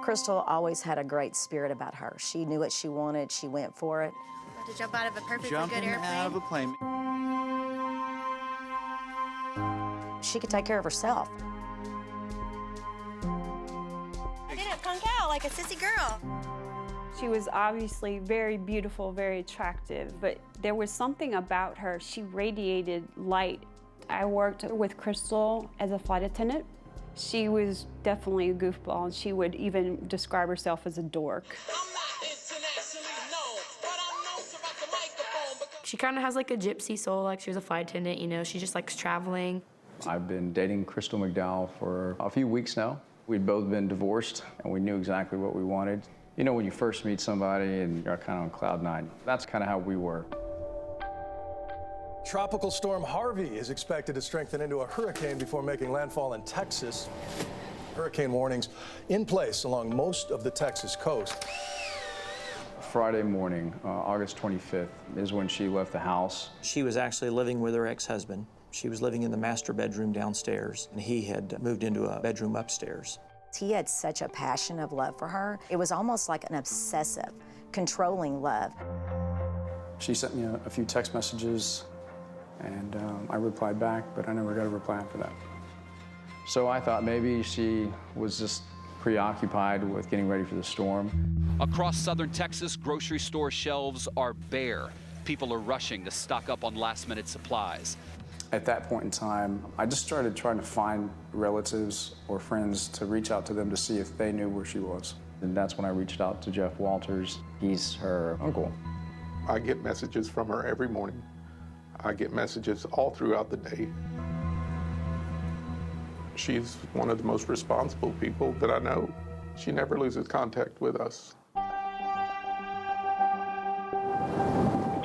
Crystal always had a great spirit about her. She knew what she wanted, she went for it. To jump out of a perfectly Jumping good airplane. out of a plane. She could take care of herself. I didn't punk out like a sissy girl. She was obviously very beautiful, very attractive, but there was something about her. She radiated light. I worked with Crystal as a flight attendant. She was definitely a goofball, and she would even describe herself as a dork. She kind of has like a gypsy soul, like she was a flight attendant, you know, she just likes traveling. I've been dating Crystal McDowell for a few weeks now. We'd both been divorced, and we knew exactly what we wanted. You know, when you first meet somebody and you're kind of on cloud nine, that's kind of how we were. Tropical storm Harvey is expected to strengthen into a hurricane before making landfall in Texas. Hurricane warnings in place along most of the Texas coast. Friday morning, August 25th, is when she left the house. She was actually living with her ex-husband. She was living in the master bedroom downstairs, and he had moved into a bedroom upstairs. He had such a passion of love for her. It was almost like an obsessive, controlling love. She sent me a few text messages, and I replied back, but I never got a reply after that. So I thought maybe she was just preoccupied with getting ready for the storm. Across southern Texas, grocery store shelves are bare. People are rushing to stock up on last-minute supplies. At that point in time, I just started trying to find relatives or friends to reach out to them to see if they knew where she was. And that's when I reached out to Jeff Walters. He's her uncle. I get messages from her every morning. I get messages all throughout the day. She's one of the most responsible people that I know. She never loses contact with us.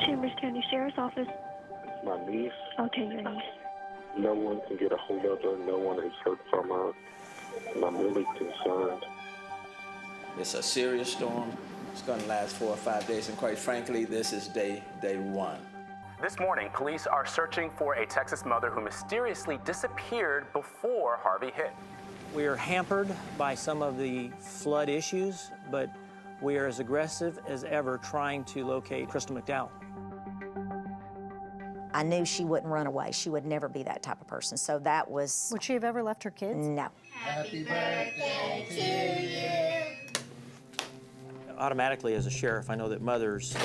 Chambers County Sheriff's Office. It's my niece. Okay, your niece. No one can get a hold of her. No one has heard from her. And I'm really concerned. It's a serious storm. It's going to last 4 or 5 days, and quite frankly, this is day one. This morning, police are searching for a Texas mother who mysteriously disappeared before Harvey hit. We are hampered by some of the flood issues, but we are as aggressive as ever trying to locate Crystal McDowell. I knew she wouldn't run away. She would never be that type of person. So that was... Would she have ever left her kids? No. Happy birthday to you. Automatically, as a sheriff, I know that mothers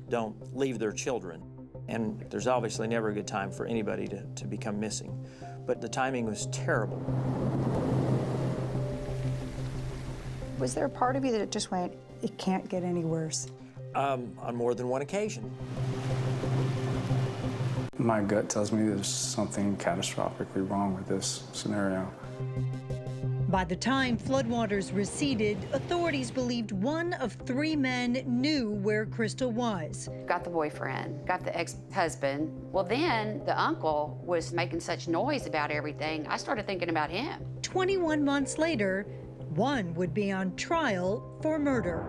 don't leave their children. And there's obviously never a good time for anybody to become missing. But the timing was terrible. Was there a part of you that just went, it can't get any worse? On more than one occasion. My gut tells me there's something catastrophically wrong with this scenario. By the time floodwaters receded, authorities believed one of 3 men knew where Crystal was. Got the boyfriend, got the ex-husband. Well, then the uncle was making such noise about everything, I started thinking about him. 21 months later, one would be on trial for murder.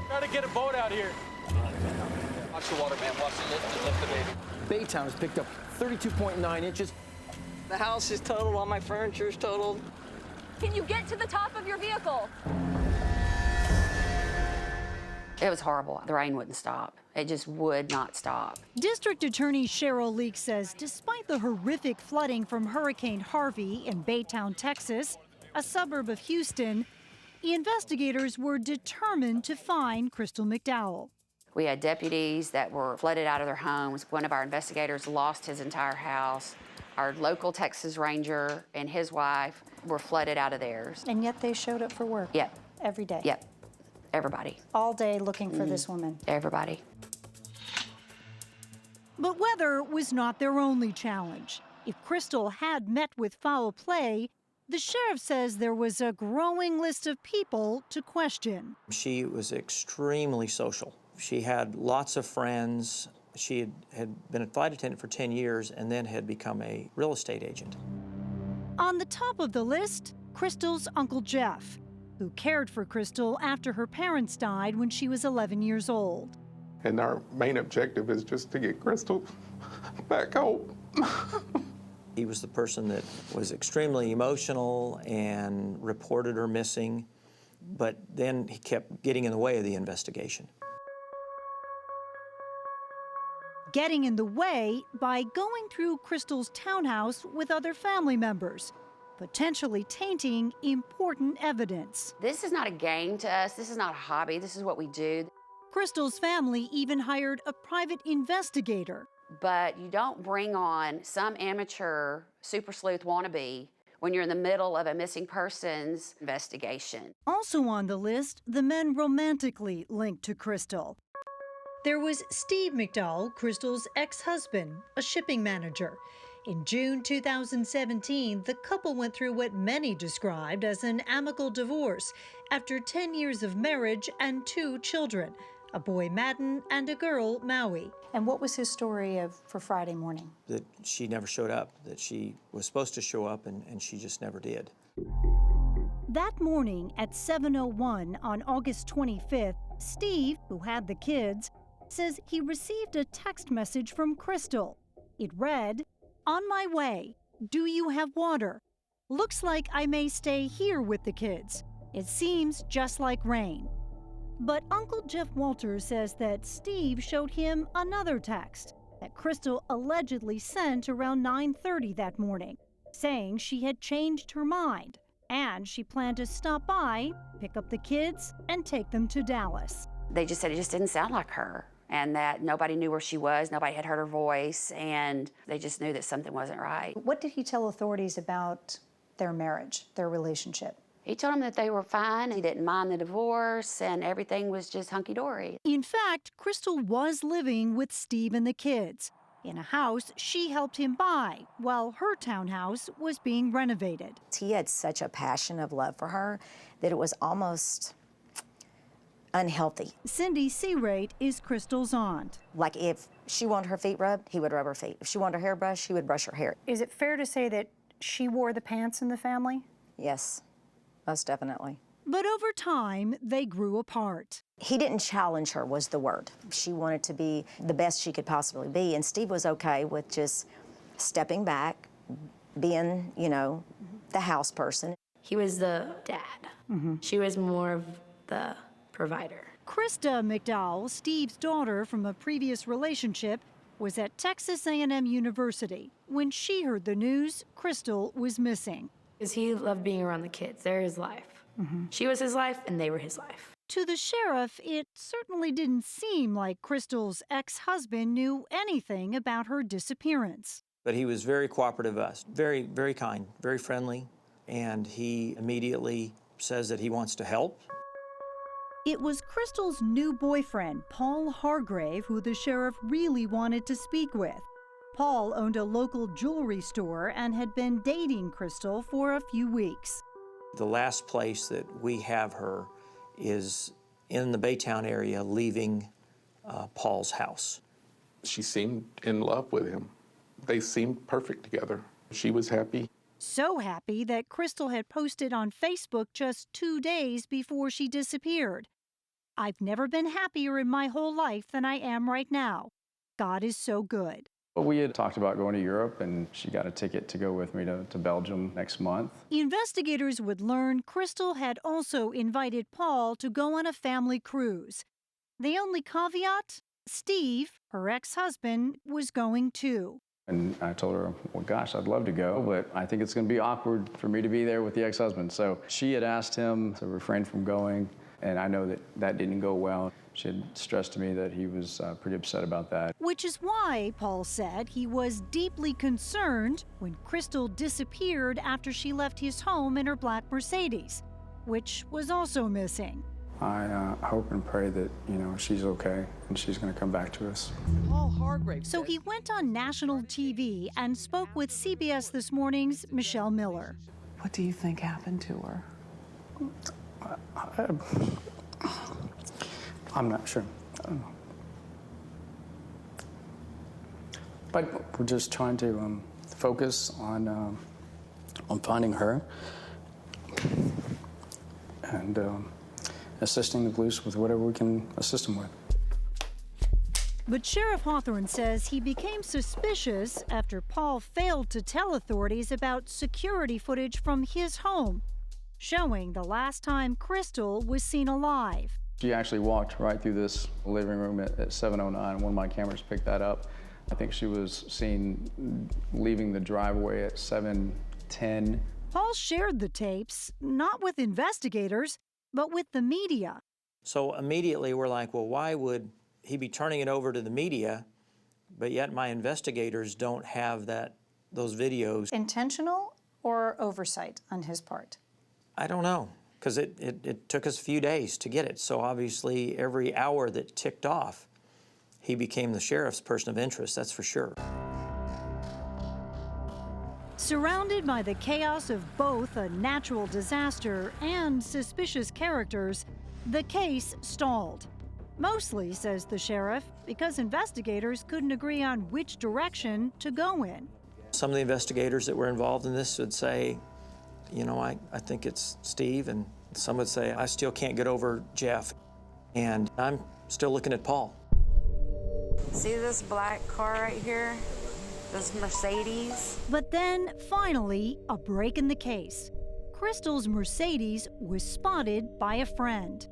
Try to get a boat out here. Watch the water, man. Watch it lift the baby. Baytown has picked up 32.9 inches. The house is totaled, all my furniture is totaled. Can you get to the top of your vehicle? It was horrible. The rain wouldn't stop. It just would not stop. District Attorney Cheryl Leek says despite the horrific flooding from Hurricane Harvey in Baytown, Texas, a suburb of Houston, investigators were determined to find Crystal McDowell. We had deputies that were flooded out of their homes. One of our investigators lost his entire house. Our local Texas Ranger and his wife were flooded out of theirs. And yet they showed up for work. Yep. Every day. Yep. Everybody. All day looking for this woman. Everybody. But weather was not their only challenge. If Crystal had met with foul play, the sheriff says there was a growing list of people to question. She was extremely social. She had lots of friends. She had been a flight attendant for 10 years and then had become a real estate agent. On the top of the list, Crystal's Uncle Jeff, who cared for Crystal after her parents died when she was 11 years old. And our main objective is just to get Crystal back home. He was the person that was extremely emotional and reported her missing, but then he kept getting in the way of the investigation. Getting in the way by going through Crystal's townhouse with other family members, potentially tainting important evidence. This is not a game to us. This is not a hobby. This is what we do. Crystal's family even hired a private investigator. But you don't bring on some amateur super sleuth wannabe when you're in the middle of a missing persons investigation. Also on the list, the men romantically linked to Crystal. There was Steve McDowell, Crystal's ex-husband, a shipping manager. In June 2017, the couple went through what many described as an amicable divorce after 10 years of marriage and 2 children, a boy Madden and a girl Maui. And what was his story for Friday morning? That she never showed up, that she was supposed to show up and she just never did. That morning at 7:01 on August 25th, Steve, who had the kids, says he received a text message from Crystal. It read, "On my way. Do you have water? Looks like I may stay here with the kids. It seems just like rain." But Uncle Jeff Walters says that Steve showed him another text that Crystal allegedly sent around 9:30 that morning, saying she had changed her mind and she planned to stop by, pick up the kids, and take them to Dallas. They just said it just didn't sound like her, and that nobody knew where she was, nobody had heard her voice, and they just knew that something wasn't right. What did he tell authorities about their marriage, their relationship? He told them that they were fine, he didn't mind the divorce, and everything was just hunky-dory. In fact, Crystal was living with Steve and the kids in a house she helped him buy while her townhouse was being renovated. He had such a passion of love for her that it was almost unhealthy. Cindy Searate is Crystal's aunt. Like if she wanted her feet rubbed, he would rub her feet. If she wanted her hair brushed, he would brush her hair. Is it fair to say that she wore the pants in the family? Yes, most definitely. But over time, they grew apart. He didn't challenge her, was the word. She wanted to be the best she could possibly be, and Steve was okay with just stepping back, being, the house person. He was the dad. She was more of the provider. Krista McDowell, Steve's daughter from a previous relationship, was at Texas A&M University when she heard the news Crystal was missing. Because he loved being around the kids. They're his life. She was his life, and they were his life. To the sheriff, it certainly didn't seem like Crystal's ex-husband knew anything about her disappearance. But he was very cooperative with us, very, very kind, very friendly, and he immediately says that he wants to help. It was Crystal's new boyfriend, Paul Hargrave, who the sheriff really wanted to speak with. Paul owned a local jewelry store and had been dating Crystal for a few weeks. The last place that we have her is in the Baytown area, leaving Paul's house. She seemed in love with him. They seemed perfect together. She was happy. So happy that Crystal had posted on Facebook just 2 days before she disappeared. "I've never been happier in my whole life than I am right now. God is so good." Well, we had talked about going to Europe, and she got a ticket to go with me to Belgium next month. Investigators would learn Crystal had also invited Paul to go on a family cruise. The only caveat? Steve, her ex-husband, was going too. And I told her, well, gosh, I'd love to go, but I think it's going to be awkward for me to be there with the ex-husband. So she had asked him to refrain from going, and I know that didn't go well. She had stressed to me that he was pretty upset about that. Which is why, Paul said, he was deeply concerned when Crystal disappeared after she left his home in her black Mercedes, which was also missing. I hope and pray that, she's okay and she's going to come back to us. So he went on national TV and spoke with CBS This Morning's Michelle Miller. What do you think happened to her? I'm not sure. I don't know. But we're just trying to focus on finding her and assisting the police with whatever we can assist them with. But Sheriff Hawthorne says he became suspicious after Paul failed to tell authorities about security footage from his home, showing the last time Crystal was seen alive. She actually walked right through this living room at 7:09. One of my cameras picked that up. I think she was seen leaving the driveway at 7:10. Paul shared the tapes, not with investigators, but with the media. So immediately we're like, well, why would he be turning it over to the media, but yet my investigators don't have those videos? Intentional or oversight on his part? I don't know, because it took us a few days to get it. So obviously every hour that ticked off, he became the sheriff's person of interest, that's for sure. Surrounded by the chaos of both a natural disaster and suspicious characters, the case stalled. Mostly, says the sheriff, because investigators couldn't agree on which direction to go in. Some of the investigators that were involved in this would say, I think it's Steve, and some would say, I still can't get over Jeff, and I'm still looking at Paul. See this black car right here? This Mercedes? But then, finally, a break in the case. Crystal's Mercedes was spotted by a friend.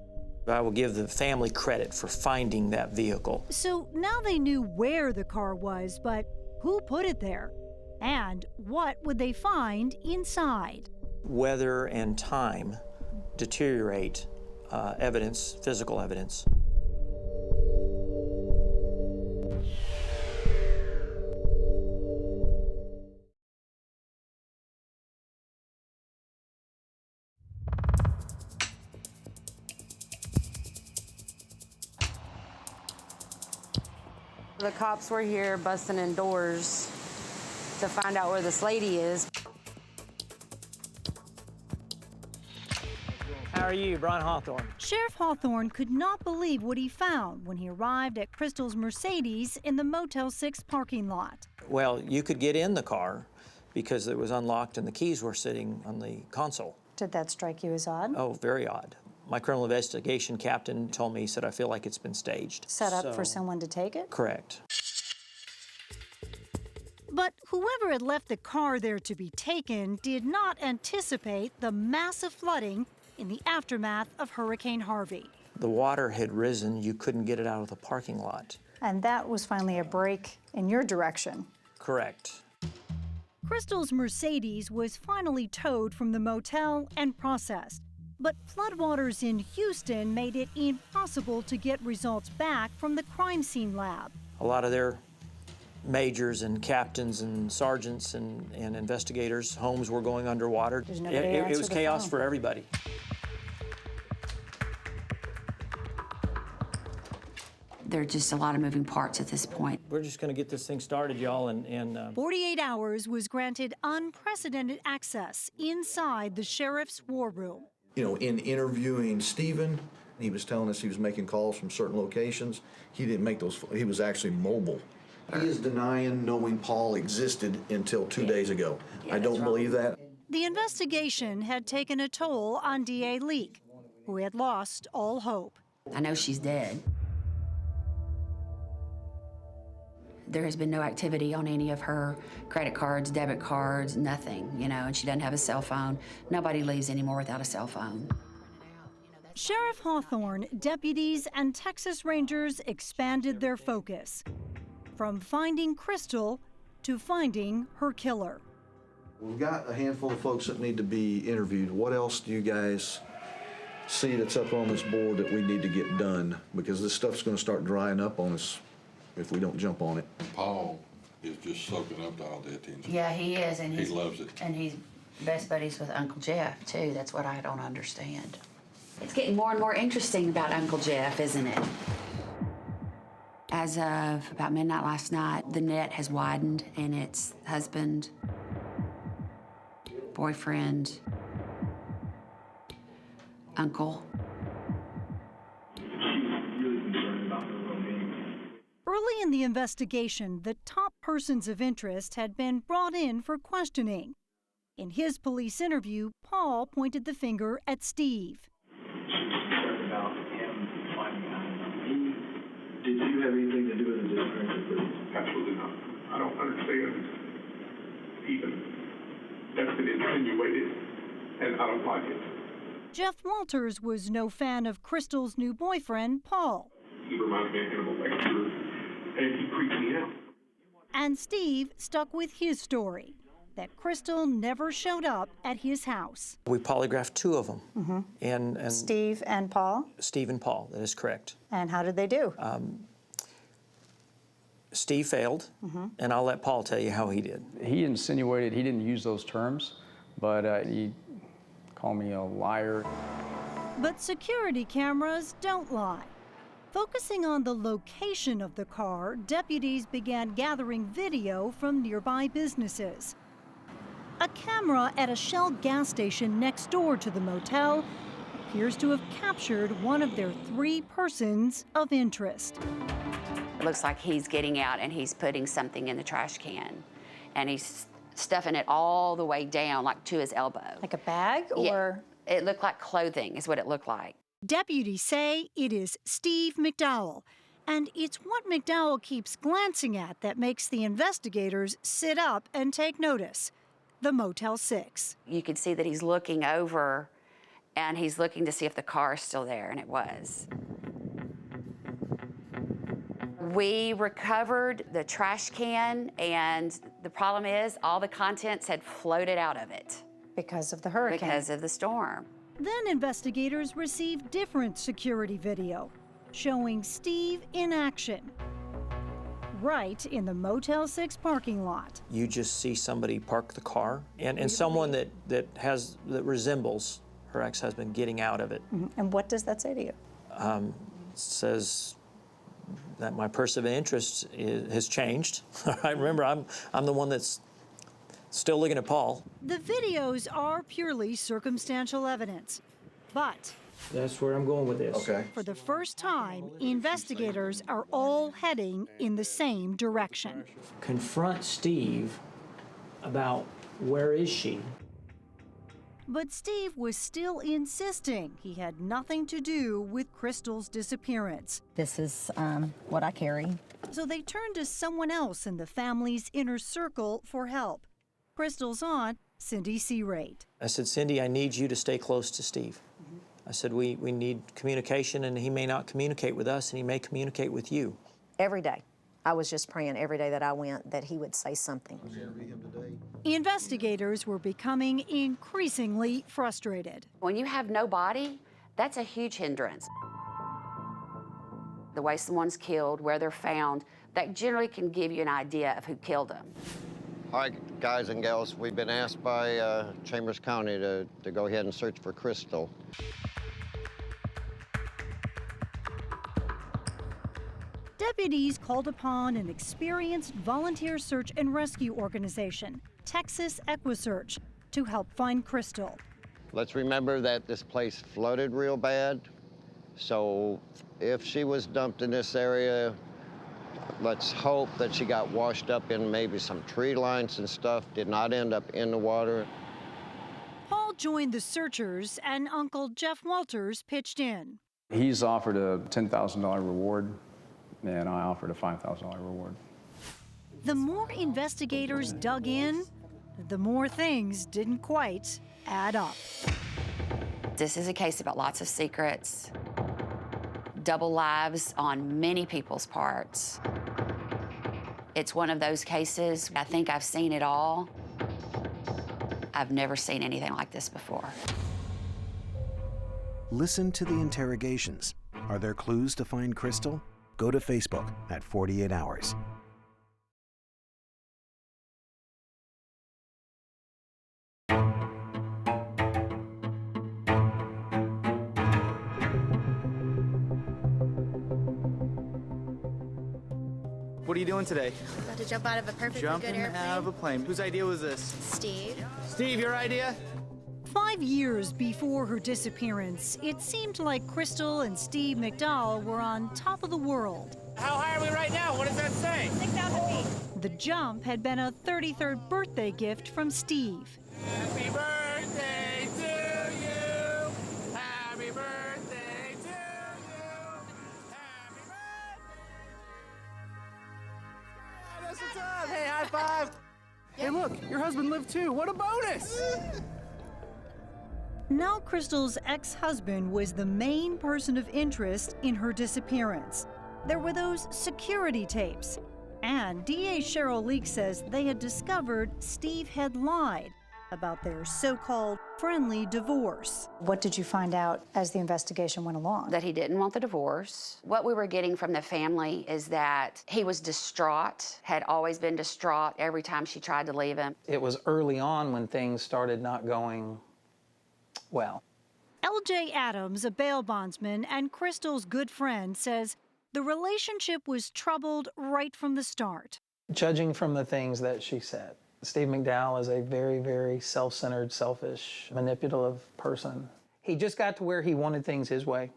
I will give the family credit for finding that vehicle. So now they knew where the car was, but who put it there? And what would they find inside? Weather and time deteriorate evidence, physical evidence. The cops were here busting in doors to find out where this lady is. How are you, Brian Hawthorne? Sheriff Hawthorne could not believe what he found when he arrived at Crystal's Mercedes in the Motel 6 parking lot. Well, you could get in the car because it was unlocked and the keys were sitting on the console. Did that strike you as odd? Oh, very odd. My criminal investigation captain told me, he said, I feel like it's been staged. Set up for someone to take it? Correct. But whoever had left the car there to be taken did not anticipate the massive flooding in the aftermath of Hurricane Harvey. The water had risen. You couldn't get it out of the parking lot. And that was finally a break in your direction. Correct. Crystal's Mercedes was finally towed from the motel and processed. But floodwaters in Houston made it impossible to get results back from the crime scene lab. A lot of their majors and captains and sergeants and investigators' homes were going underwater. It was chaos for everybody. There are just a lot of moving parts at this point. We're just going to get this thing started, y'all, and 48 hours was granted unprecedented access inside the sheriff's war room. In interviewing Stephen, he was telling us he was making calls from certain locations. He didn't make those, he was actually mobile. He is denying knowing Paul existed until 2 days ago. I don't believe that. The investigation had taken a toll on D.A. Leak, who had lost all hope. I know she's dead. There has been no activity on any of her credit cards, debit cards, nothing, and she doesn't have a cell phone. Nobody leaves anymore without a cell phone. Sheriff Hawthorne, deputies, and Texas Rangers expanded their focus from finding Crystal to finding her killer. We've got a handful of folks that need to be interviewed. What else do you guys see that's up on this board that we need to get done, because this stuff's going to start drying up on us if we don't jump on it. Paul is just soaking up all the attention. Yeah, he is, and he loves it. And he's best buddies with Uncle Jeff too. That's what I don't understand. It's getting more and more interesting about Uncle Jeff, isn't it? As of about midnight last night, the net has widened, and it's husband, boyfriend, uncle. Early in the investigation, the top persons of interest had been brought in for questioning. In his police interview, Paul pointed the finger at Steve. Did you have anything to do with the disappearance? Absolutely not. I don't understand even that's been insinuated, and I don't like it. Jeff Walters was no fan of Crystal's new boyfriend, Paul. He reminds me of Hannibal Lecter, and he creeps me out. And Steve stuck with his story, that Crystal never showed up at his house. We polygraphed 2 of them. And Steve and Paul? Steve and Paul, that is correct. And how did they do? Steve failed, and I'll let Paul tell you how he did. He insinuated, he didn't use those terms, but he called me a liar. But security cameras don't lie. Focusing on the location of the car, deputies began gathering video from nearby businesses. A camera at a Shell gas station next door to the motel appears to have captured one of their 3 persons of interest. It looks like he's getting out and he's putting something in the trash can, and he's stuffing it all the way down, like to his elbow. Like a bag, or? Yeah, it looked like clothing is what it looked like. Deputies say it is Steve McDowell, and it's what McDowell keeps glancing at that makes the investigators sit up and take notice. The Motel 6. You could see that he's looking over, and he's looking to see if the car is still there, and it was. We recovered the trash can, and the problem is all the contents had floated out of it. Because of the hurricane. Because of the storm. Then investigators received different security video showing Steve in action, right in the Motel 6 parking lot. You just see somebody park the car, and someone that resembles her ex-husband getting out of it. And what does that say to you? Says that my person of interest has changed. I remember, I'm the one that's still looking at Paul. The videos are purely circumstantial evidence, but that's where I'm going with this. Okay. For the first time, investigators are all heading in the same direction. Confront Steve about where is she? But Steve was still insisting he had nothing to do with Crystal's disappearance. This is what I carry. So they turned to someone else in the family's inner circle for help. Crystal's aunt, Cindy Searate. I said, Cindy, I need you to stay close to Steve. I said, we need communication, and he may not communicate with us, and he may communicate with you. Every day. I was just praying every day that I went that he would say something. Investigators were becoming increasingly frustrated. When you have no body, that's a huge hindrance. The way someone's killed, where they're found, that generally can give you an idea of who killed them. Hi, guys and gals. We've been asked by Chambers County to go ahead and search for Crystal. Deputies called upon an experienced volunteer search and rescue organization, Texas EquiSearch, to help find Crystal. Let's remember that this place flooded real bad, so if she was dumped in this area, let's hope that she got washed up in maybe some tree lines and stuff, did not end up in the water. Paul joined the searchers, and Uncle Jeff Walters pitched in. He's offered a $10,000 reward, and I offered a $5,000 reward. The more investigators dug in, the more things didn't quite add up. This is a case about lots of secrets, double lives on many people's parts. It's one of those cases, I think I've seen it all. I've never seen anything like this before. Listen to the interrogations. Are there clues to find Crystal? Go to Facebook at 48 Hours. What are you doing today? About to jump out of a perfectly Jumping good airplane. out of a plane. Whose idea was this? Steve. Steve, your idea? 5 years before her disappearance, it seemed like Crystal and Steve McDowell were on top of the world. How high are we right now? What does that say? 6,000 feet. The jump had been a 33rd birthday gift from Steve. Happy birthday to you. Happy birthday to you. Happy birthday. That's what's up. Hey, high five. Hey, look, your husband lived too. What a bonus. Now Crystal's ex-husband was the main person of interest in her disappearance. There were those security tapes. And DA Cheryl Leek says they had discovered Steve had lied about their so-called friendly divorce. What did you find out as the investigation went along? That he didn't want the divorce. What we were getting from the family is that he was distraught, had always been distraught every time she tried to leave him. It was early on when things started not going well. LJ Adams, a bail bondsman and Crystal's good friend, says the relationship was troubled right from the start. Judging from the things that she said, Steve McDowell is a very, very self-centered, selfish, manipulative person. He just got to where he wanted things his way,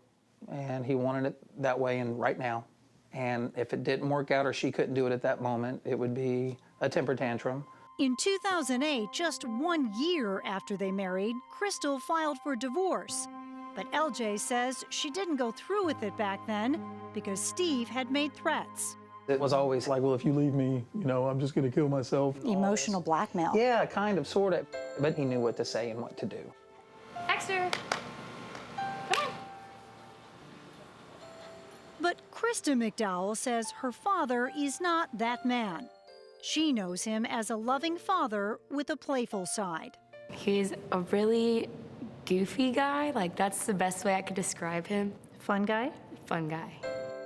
and he wanted it that way and right now. And if it didn't work out or she couldn't do it at that moment, it would be a temper tantrum. In 2008, just 1 year after they married, Crystal filed for divorce. But LJ says she didn't go through with it back then because Steve had made threats. It was always like, well, if you leave me, I'm just going to kill myself. Emotional blackmail. Yeah, kind of, sort of. But he knew what to say and what to do. Extra. Come on. But Krista McDowell says her father is not that man. She knows him as a loving father with a playful side. He's a really goofy guy. That's the best way I could describe him. Fun guy? Fun guy.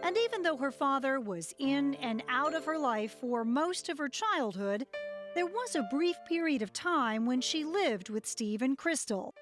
And even though her father was in and out of her life for most of her childhood, there was a brief period of time when she lived with Steve and Crystal.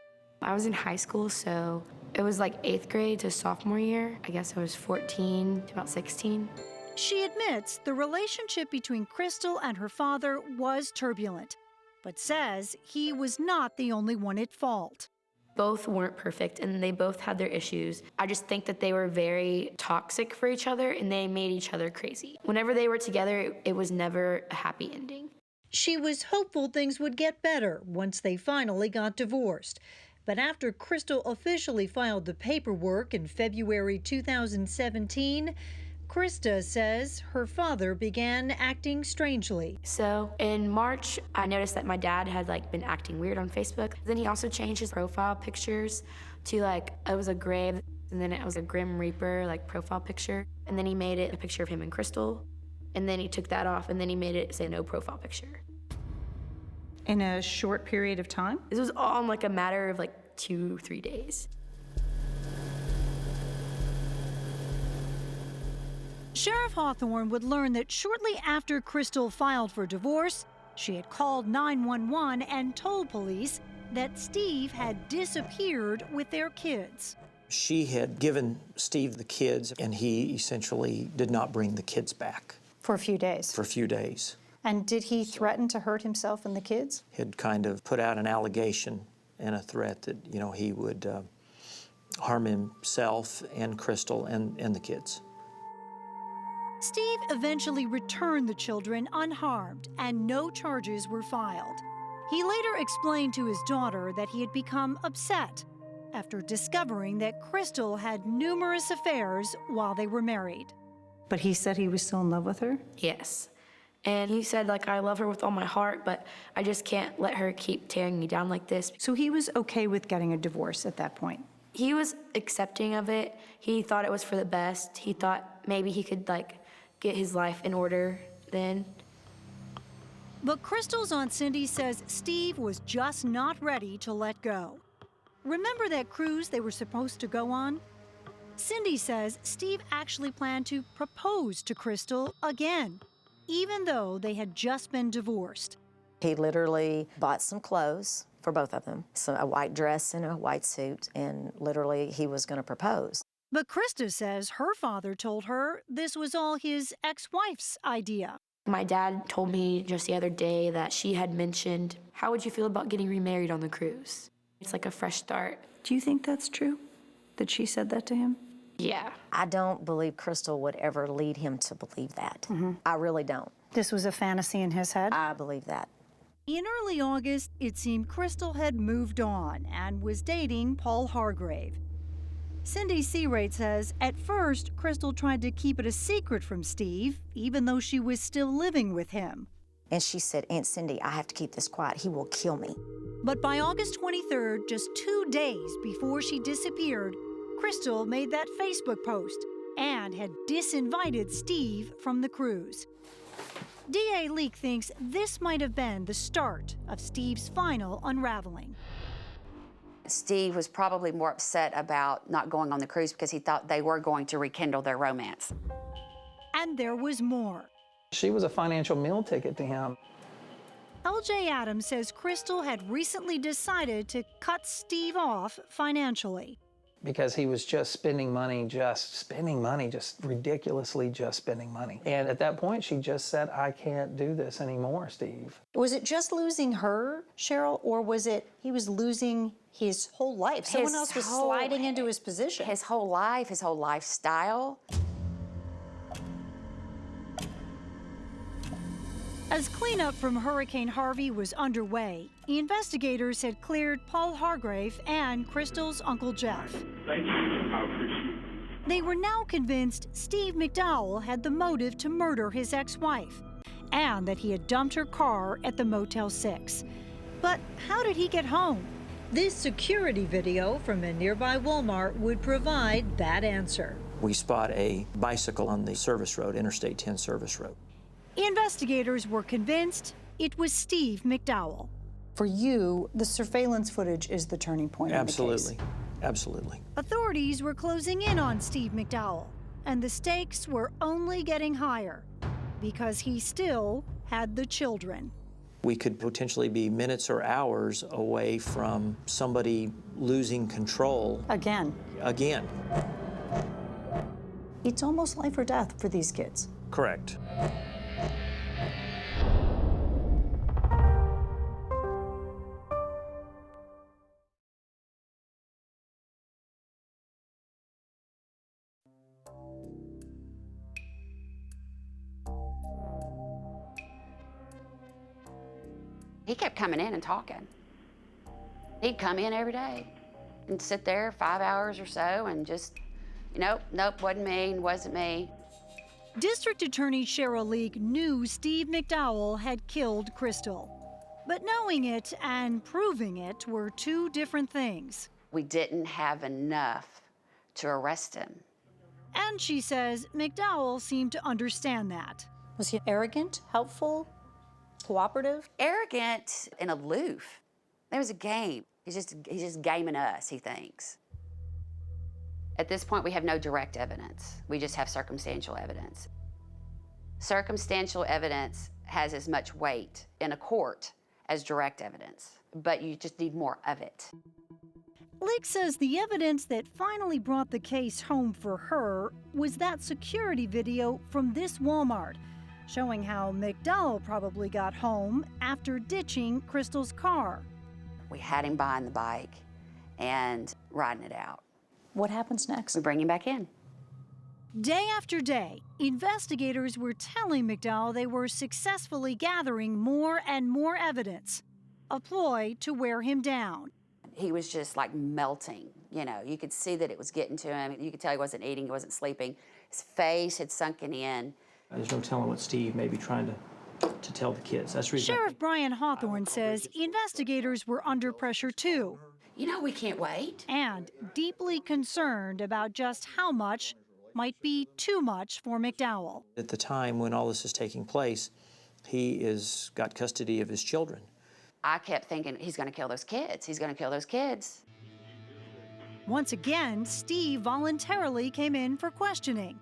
I was in high school, so it was 8th grade to sophomore year. I guess I was 14 to about 16. She admits the relationship between Crystal and her father was turbulent, but says he was not the only one at fault. Both weren't perfect, and they both had their issues. I just think that they were very toxic for each other, and they made each other crazy. Whenever they were together, it was never a happy ending. She was hopeful things would get better once they finally got divorced. But after Crystal officially filed the paperwork in February 2017, Krista says her father began acting strangely. So in March, I noticed that my dad had been acting weird on Facebook. Then he also changed his profile pictures to it was a grave, and then it was a Grim Reaper profile picture. And then he made it a picture of him and Crystal. And then he took that off, and then he made it say no profile picture. In a short period of time? This was all in a matter of 2-3 days. Sheriff Hawthorne would learn that shortly after Crystal filed for divorce, she had called 911 and told police that Steve had disappeared with their kids. She had given Steve the kids, and he essentially did not bring the kids back. For a few days? For a few days. And did he threaten to hurt himself and the kids? Had kind of put out an allegation and a threat that, he would harm himself and Crystal and the kids. Steve eventually returned the children unharmed, and no charges were filed. He later explained to his daughter that he had become upset after discovering that Crystal had numerous affairs while they were married. But he said he was still in love with her? Yes. And he said, I love her with all my heart, but I just can't let her keep tearing me down like this. So he was okay with getting a divorce at that point? He was accepting of it. He thought it was for the best. He thought maybe he could, get his life in order then. But Crystal's Aunt Cindy says Steve was just not ready to let go. Remember that cruise they were supposed to go on? Cindy says Steve actually planned to propose to Crystal again, even though they had just been divorced. He literally bought some clothes for both of them, a white dress and a white suit, and literally he was going to propose. But Krista says her father told her this was all his ex-wife's idea. My dad told me just the other day that she had mentioned, how would you feel about getting remarried on the cruise? It's like a fresh start. Do you think that's true? That she said that to him? Yeah. I don't believe Crystal would ever lead him to believe that. I really don't. This was a fantasy in his head? I believe that. In early August, it seemed Crystal had moved on and was dating Paul Hargrave. Cindy Searate says at first, Crystal tried to keep it a secret from Steve, even though she was still living with him. And she said, Aunt Cindy, I have to keep this quiet. He will kill me. But by August 23rd, just 2 days before she disappeared, Crystal made that Facebook post and had disinvited Steve from the cruise. DA Leak thinks this might have been the start of Steve's final unraveling. Steve was probably more upset about not going on the cruise because he thought they were going to rekindle their romance. And there was more. She was a financial meal ticket to him. LJ Adams says Crystal had recently decided to cut Steve off financially. Because he was just spending money, just ridiculously just spending money. And at that point, she just said, I can't do this anymore, Steve. Was it just losing her, Cheryl, or was it he was losing his whole life? Someone else was sliding into his position. His whole life, his whole lifestyle. As cleanup from Hurricane Harvey was underway, investigators had cleared Paul Hargrave and Crystal's Uncle Jeff. Thank you. I appreciate it. They were now convinced Steve McDowell had the motive to murder his ex-wife and that he had dumped her car at the Motel 6. But how did he get home? This security video from a nearby Walmart would provide that answer. We spot a bicycle on the service road, Interstate 10 service road. Investigators were convinced it was Steve McDowell. For you, the surveillance footage is the turning point in the case. Absolutely. Absolutely. Authorities were closing in on Steve McDowell, and the stakes were only getting higher because he still had the children. We could potentially be minutes or hours away from somebody losing control. Again. Again. It's almost life or death for these kids. Correct. He kept coming in and talking. He'd come in every day and sit there 5 hours or so and just, nope, wasn't me. District Attorney Cheryl Leak knew Steve McDowell had killed Crystal. But knowing it and proving it were two different things. We didn't have enough to arrest him. And she says McDowell seemed to understand that. Was he arrogant, helpful, cooperative? Arrogant and aloof. There was a game. He's just gaming us, he thinks. At this point, we have no direct evidence. We just have circumstantial evidence. Circumstantial evidence has as much weight in a court as direct evidence, but you just need more of it. Leak says the evidence that finally brought the case home for her was that security video from this Walmart, showing how McDowell probably got home after ditching Crystal's car. We had him buying the bike and riding it out. What happens next? We bring him back in. Day after day, investigators were telling McDowell they were successfully gathering more and more evidence, a ploy to wear him down. He was just like melting, you could see that it was getting to him. You could tell he wasn't eating, he wasn't sleeping. His face had sunken in. There's no telling what Steve may be trying to tell the kids. That's reason. Sheriff Brian Hawthorne says investigators were under pressure too. We can't wait. And deeply concerned about just how much might be too much for McDowell. At the time when all this is taking place, he has got custody of his children. I kept thinking, he's going to kill those kids. He's going to kill those kids. Once again, Steve voluntarily came in for questioning.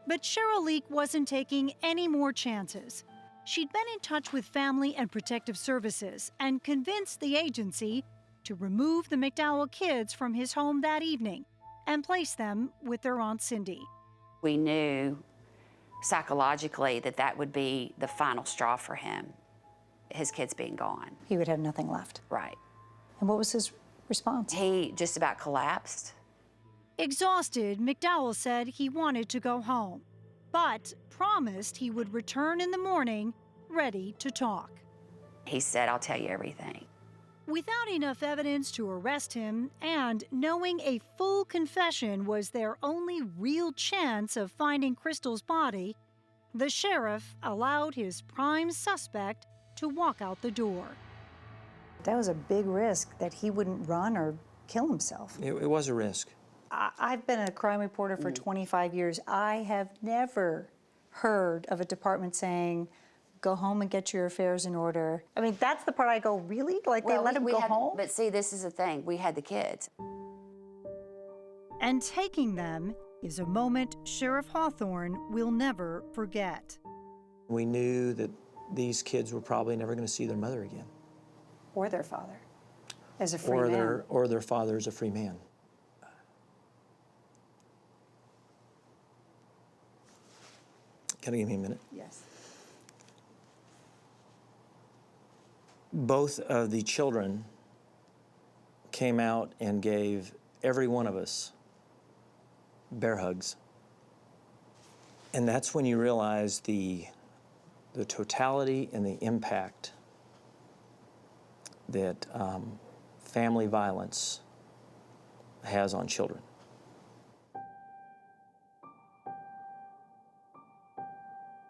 But Cheryl Leak wasn't taking any more chances. She'd been in touch with Family and Protective Services and convinced the agency to remove the McDowell kids from his home that evening and place them with their Aunt Cindy. We knew psychologically that that would be the final straw for him, his kids being gone. He would have nothing left. Right. And what was his response? He just about collapsed. Exhausted, McDowell said he wanted to go home, but promised he would return in the morning ready to talk. He said, "I'll tell you everything." Without enough evidence to arrest him and knowing a full confession was their only real chance of finding Crystal's body, the sheriff allowed his prime suspect to walk out the door. That was a big risk that he wouldn't run or kill himself. It was a risk. I've been a crime reporter for 25 years. I have never heard of a department saying, go home and get your affairs in order. I mean, that's the part I go, really? Like, they let him go home? But see, this is the thing. We had the kids. And taking them is a moment Sheriff Hawthorne will never forget. We knew that these kids were probably never going to see their mother again. Or their father, as a free man. Or their father as a free man. Can you give me a minute? Yes. Both of the children came out and gave every one of us bear hugs. And that's when you realize the totality and the impact that family violence has on children.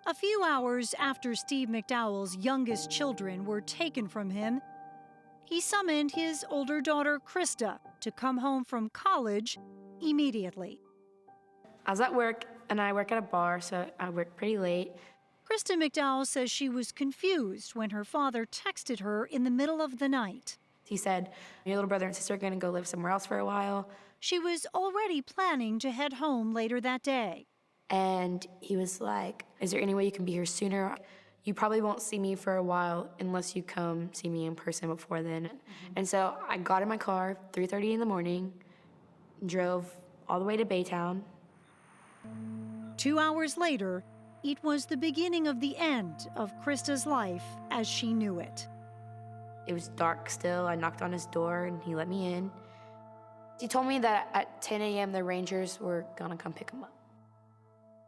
A few hours after Steve McDowell's youngest children were taken from him, he summoned his older daughter, Krista, to come home from college immediately. I was at work, and I work at a bar, so I work pretty late. Krista McDowell says she was confused when her father texted her in the middle of the night. He said, your little brother and sister are going to go live somewhere else for a while. She was already planning to head home later that day. And he was like, is there any way you can be here sooner? You probably won't see me for a while unless you come see me in person before then. And so I got in my car, 3:30 in the morning, drove all the way to Baytown. 2 hours later, it was the beginning of the end of Krista's life as she knew it. It was dark still. I knocked on his door and he let me in. He told me that at 10 a.m. the Rangers were gonna come pick him up.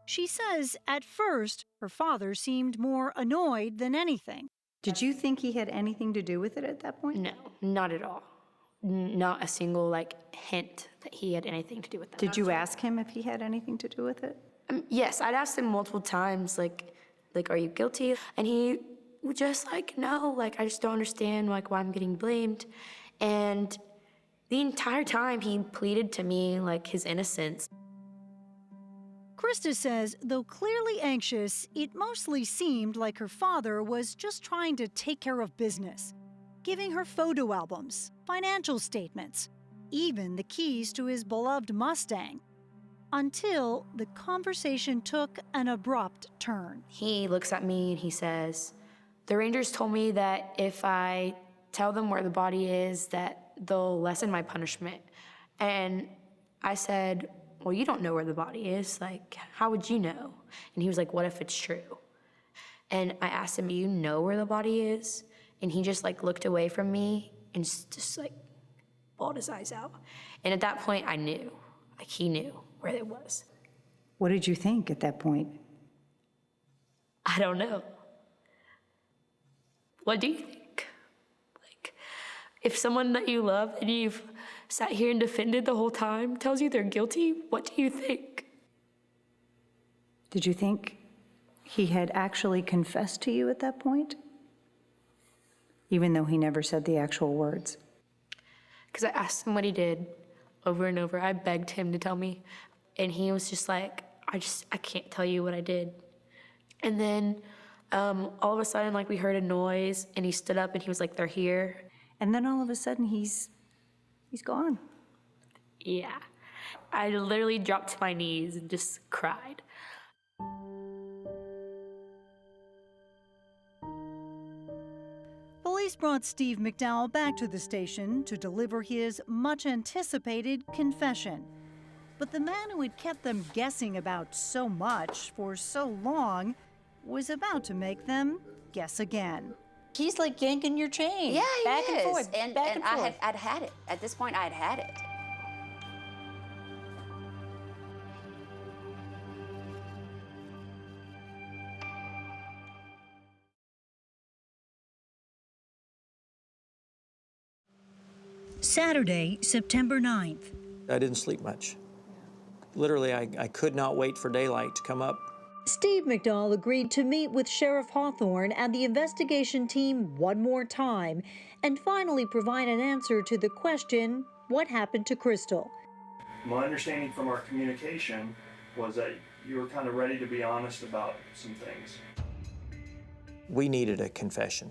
She says at first her father seemed more annoyed than anything. Did you think he had anything to do with it at that point? No, not at all. Not a single hint that he had anything to do with that. Did you ask him if he had anything to do with it? Yes, I'd asked him multiple times, like, are you guilty? And he was just no, I just don't understand, why I'm getting blamed. And the entire time he pleaded to me, his innocence. Krista says, though clearly anxious, it mostly seemed like her father was just trying to take care of business, giving her photo albums, financial statements, even the keys to his beloved Mustang, until the conversation took an abrupt turn. He looks at me and he says, the Rangers told me that if I tell them where the body is, that they'll lessen my punishment. And I said, well, you don't know where the body is. How would you know? And he was like, what if it's true? And I asked him, do you know where the body is? And he just looked away from me and just bawled his eyes out. And at that point, I knew, he knew where it was. What did you think at that point? I don't know. What do you think? If someone that you love and you've sat here and defended the whole time tells you they're guilty, what do you think? Did you think he had actually confessed to you at that point? Even though he never said the actual words? Because I asked him what he did over and over. I begged him to tell me. And he was just I can't tell you what I did. And then all of a sudden, we heard a noise and he stood up and he was they're here. And then all of a sudden he's gone. Yeah. I literally dropped to my knees and just cried. Police brought Steve McDowell back to the station to deliver his much-anticipated confession. But the man who had kept them guessing about so much for so long was about to make them guess again. He's like yanking your chain. Yeah, he back is. and forth, And, back and and forth. I'd had it. At this point, I'd had it. Saturday, September 9th. I didn't sleep much. Literally, I could not wait for daylight to come up. Steve McDowell agreed to meet with Sheriff Hawthorne and the investigation team one more time and finally provide an answer to the question, what happened to Crystal? My understanding from our communication was that you were kind of ready to be honest about some things. We needed a confession.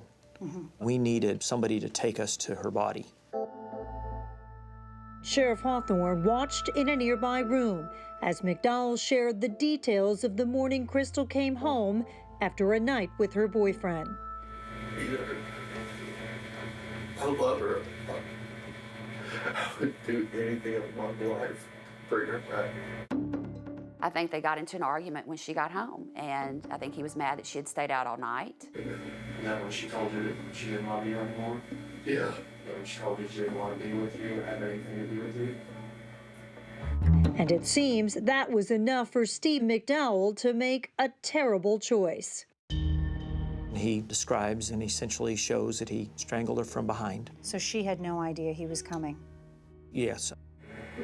We needed somebody to take us to her body. Sheriff Hawthorne watched in a nearby room as McDowell shared the details of the morning Crystal came home after a night with her boyfriend. I love her. I would do anything in my life to bring her back. I think they got into an argument when she got home, and I think he was mad that she had stayed out all night. And then when she told you that she didn't love you anymore? Yeah. When she told you she didn't want to be with you or have anything to do with you? And it seems that was enough for Steve McDowell to make a terrible choice. He describes and essentially shows that he strangled her from behind. So she had no idea he was coming. Yes.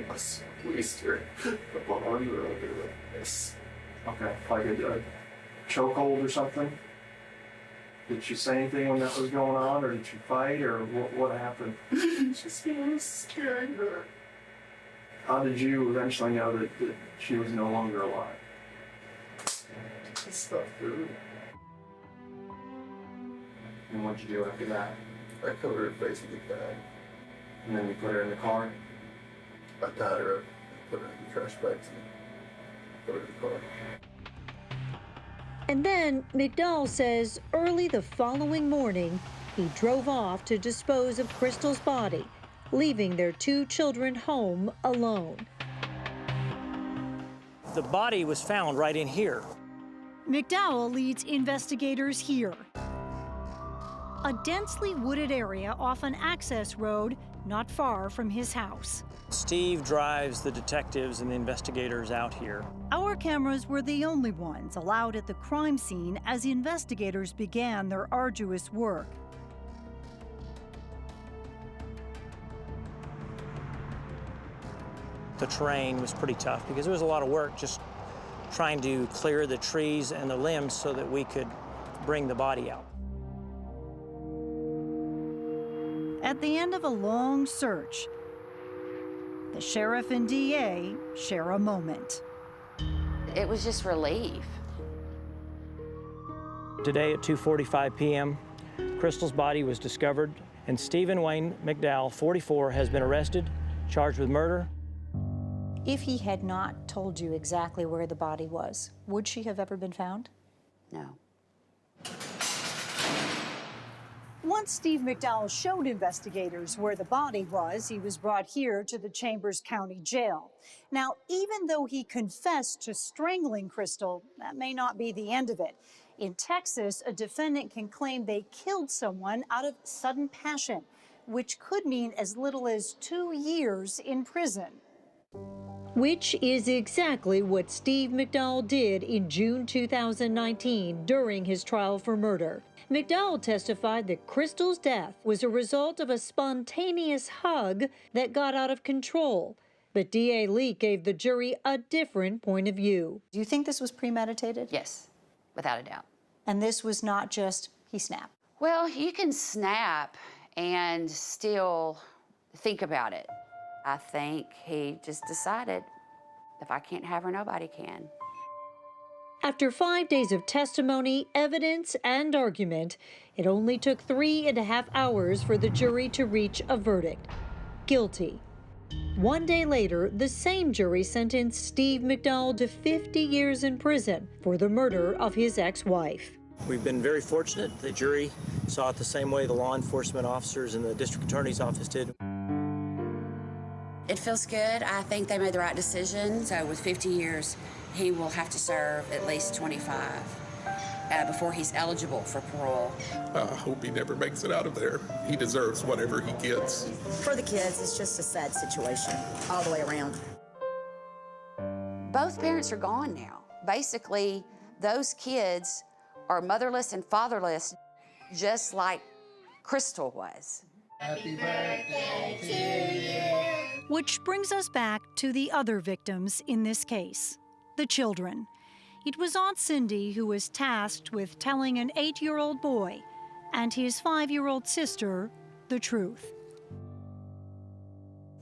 I squeezed her behind her under this. Okay, like a chokehold or something? Did she say anything when that was going on, or did she fight, or what happened? Just was scaring her. How did you eventually know that she was no longer alive? I stuffed her. And what'd you do after that? I covered her face with a bag. And then you put her in the car? I tied her up, put her in the trash bags, and put her in the car. And then McDowell says early the following morning, he drove off to dispose of Crystal's body, leaving their 2 children home alone. The body was found right in here. McDowell leads investigators here. A densely wooded area off an access road not far from his house. Steve drives the detectives and the investigators out here. Our cameras were the only ones allowed at the crime scene as investigators began their arduous work. The terrain was pretty tough because it was a lot of work just trying to clear the trees and the limbs so that we could bring the body out. At the end of a long search, the sheriff and DA share a moment. It was just relief. Today at 2:45 p.m., Crystal's body was discovered, and Stephen Wayne McDowell, 44, has been arrested, charged with murder. If he had not told you exactly where the body was, would she have ever been found? No. Once Steve McDowell showed investigators where the body was, he was brought here to the Chambers County Jail. Now, even though he confessed to strangling Crystal, that may not be the end of it. In Texas, a defendant can claim they killed someone out of sudden passion, which could mean as little as 2 years in prison. Which is exactly what Steve McDowell did in June 2019 during his trial for murder. McDowell testified that Crystal's death was a result of a spontaneous hug that got out of control. But DA Leak gave the jury a different point of view. Do you think this was premeditated? Yes, without a doubt. And this was not just, he snapped? Well, you can snap and still think about it. I think he just decided, if I can't have her, nobody can. After 5 days of testimony, evidence, and argument, it only took 3.5 hours for the jury to reach a verdict. Guilty. One day later, the same jury sentenced Steve McDowell to 50 years in prison for the murder of his ex-wife. We've been very fortunate. The jury saw it the same way the law enforcement officers and the district attorney's office did. It feels good. I think they made the right decision. So with 50 years, he will have to serve at least 25 before he's eligible for parole. I hope he never makes it out of there. He deserves whatever he gets. For the kids, it's just a sad situation all the way around. Both parents are gone now. Basically, those kids are motherless and fatherless, just like Crystal was. Happy birthday to you. Which brings us back to the other victims in this case, the children. It was Aunt Cindy who was tasked with telling an 8-year-old boy and his 5-year-old sister the truth.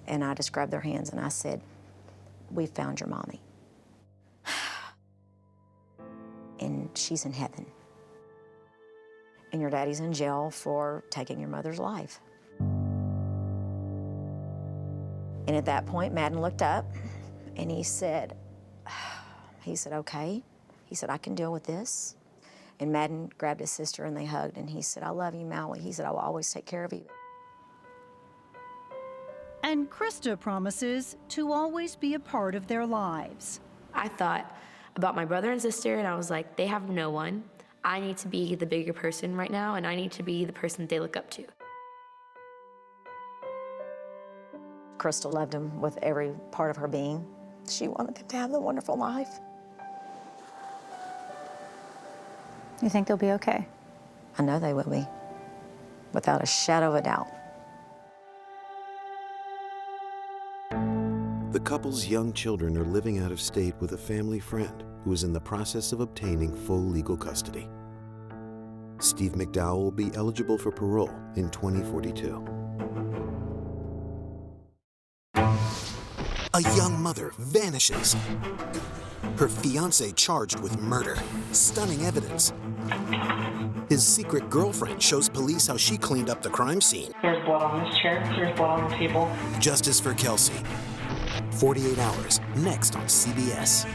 And I just grabbed their hands and I said, "We found your mommy. And she's in heaven. And your daddy's in jail for taking your mother's life." And at that point, Madden looked up and he said, "Okay." He said, "I can deal with this." And Madden grabbed his sister and they hugged and he said, "I love you, Maui." He said, "I will always take care of you." And Krista promises to always be a part of their lives. I thought about my brother and sister, and I was like, they have no one. I need to be the bigger person right now, and I need to be the person they look up to. Crystal loved him with every part of her being. She wanted them to have the wonderful life. You think they'll be okay? I know they will be, without a shadow of a doubt. The couple's young children are living out of state with a family friend who is in the process of obtaining full legal custody. Steve McDowell will be eligible for parole in 2042. A young mother vanishes. Her fiance charged with murder. Stunning evidence. His secret girlfriend shows police how she cleaned up the crime scene. There's blood on this chair. There's blood on the table. Justice for Kelsey. 48 Hours, next on CBS.